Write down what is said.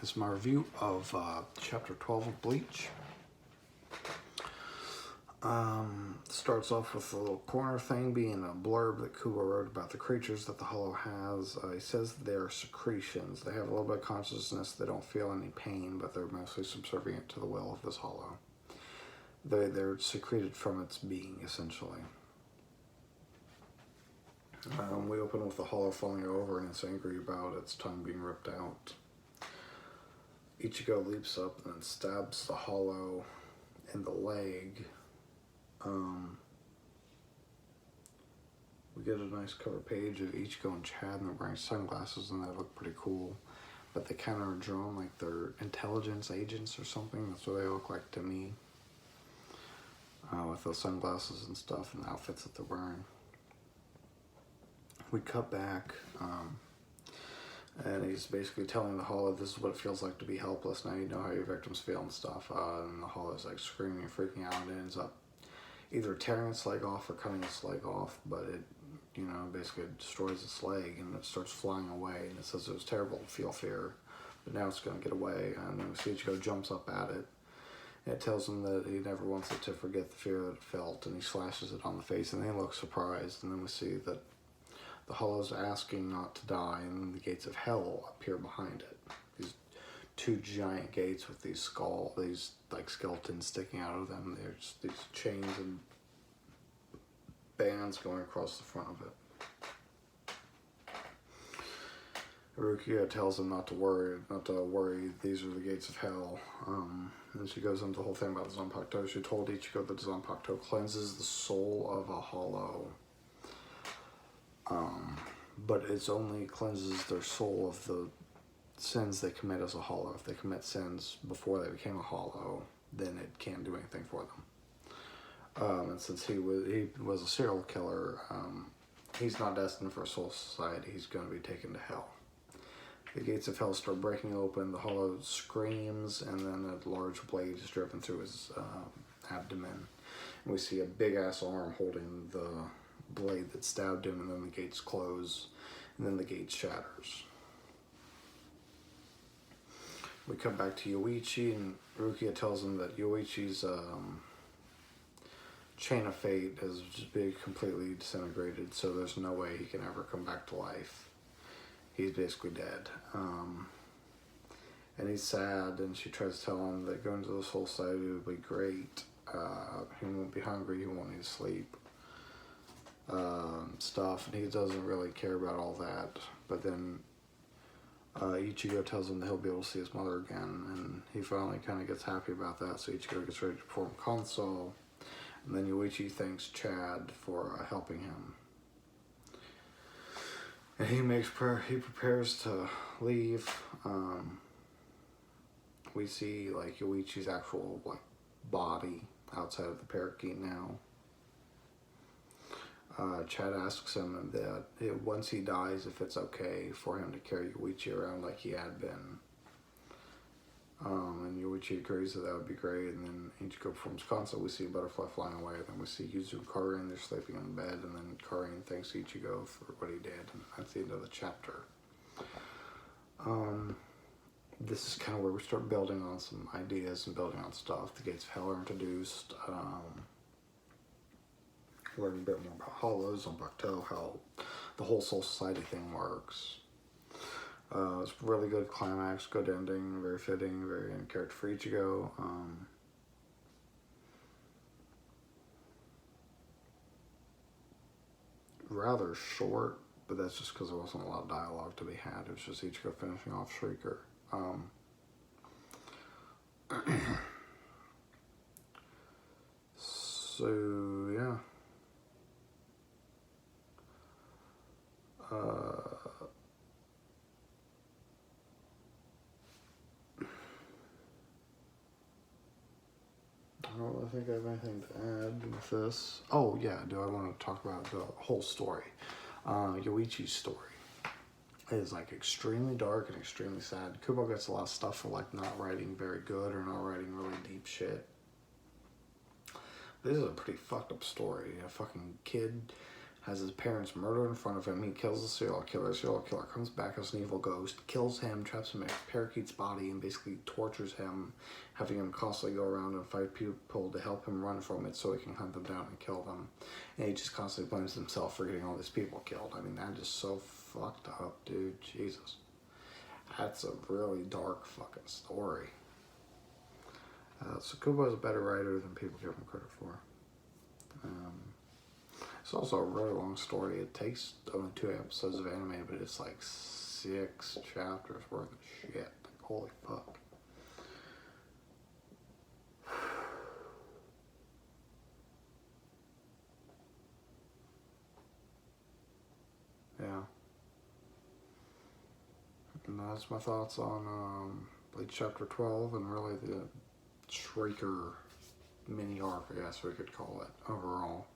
This is my review of chapter 12 of Bleach. Starts off with a little corner thing being a blurb that Kubo wrote about the creatures that the Hollow has. He says that they are secretions. They have a little bit of consciousness. They don't feel any pain, but they're mostly subservient to the will of this Hollow. They're secreted from its being, essentially. We open with the Hollow falling over and it's angry about its tongue being ripped out. Ichigo leaps up and stabs the Hollow in the leg. We get a nice cover page of Ichigo and Chad, and they're wearing sunglasses, and they look pretty cool. But they kind of are drawn like they're intelligence agents or something. That's what they look like to me. With those sunglasses and stuff and the outfits that they're wearing. We cut back, and he's basically telling the Hollow this is what it feels like to be helpless. Now you know how your victims feel and stuff. And the Hollow's like screaming and freaking out, and it ends up either tearing its leg off or cutting its leg off, but it, basically destroys its leg and it starts flying away, and it says it was terrible to feel fear, but now it's going to get away. And then Ichigo jumps up at it, and it tells him that he never wants it to forget the fear that it felt, and he slashes it on the face, and they look surprised. And then we see that the Hollow's asking not to die, and then the gates of hell appear behind it. These two giant gates with these like skeletons sticking out of them. There's these chains and bands going across the front of it. Rukia tells him not to worry. These are the gates of hell. And she goes into the whole thing about the Zanpakuto. She told Ichigo that the Zanpakuto cleanses the soul of a Hollow. But it only cleanses their soul of the sins they commit as a Hollow. If they commit sins before they became a Hollow, then it can't do anything for them. And since he was a serial killer, he's not destined for a soul society. He's going to be taken to hell. The gates of hell start breaking open. The Hollow screams, and then a large blade is driven through his abdomen. And we see a big-ass arm holding the blade that stabbed him, and then the gates close, and then the gate shatters. We come back to Yoichi, and Rukia tells him that Yoichi's chain of fate has just been completely disintegrated, so there's no way he can ever come back to life. He's basically dead. And he's sad, and she tries to tell him that going to the Soul Society would be great. He won't be hungry, he won't need to sleep. Stuff, and he doesn't really care about all that. But then Ichigo tells him that he'll be able to see his mother again, and he finally kind of gets happy about that. So Ichigo gets ready to perform console, and then Yoichi thanks Chad for helping him. And he prepares to leave. We see like Yoichi's actual body outside of the parakeet now. Chad asks him that once he dies, if it's okay for him to carry Yoichi around like he had been. And Yoichi agrees that would be great, and then Ichigo performs console. We see a butterfly flying away, and then we see Yuzu and Karin, they're sleeping in bed, and then Karin thanks Ichigo for what he did, and that's the end of the chapter. This is kind of where we start building on some ideas and building on stuff. The gates of hell are introduced. Learn a bit more about Hollows on Zanpakuto, how the whole Soul Society thing works. It's a really good climax, good ending, very fitting, very in character for Ichigo. Rather short, but that's just because there wasn't a lot of dialogue to be had. It was just Ichigo finishing off Shrieker. So, yeah. I don't really think I have anything to add with this. Oh yeah, do I want to talk about the whole story? Yoichi's story is like extremely dark and extremely sad. Kubo gets a lot of stuff for like not writing very good or not writing really deep shit. This is a pretty fucked up story. A fucking kid has his parents murdered in front of him. He kills the serial killer. The serial killer comes back as an evil ghost, kills him, traps him in a parakeet's body, and basically tortures him, having him constantly go around and fight people to help him run from it so he can hunt them down and kill them. And he just constantly blames himself for getting all these people killed. I mean, that is so fucked up, dude. Jesus. That's a really dark fucking story. So Kubo is a better writer than people give him credit for. It's also a really long story. It takes only 2 episodes of anime, but it's like 6 chapters worth of shit. Like, holy fuck. Yeah. And that's my thoughts on Bleach Chapter 12 and really the Shrieker mini arc, I guess we could call it, overall.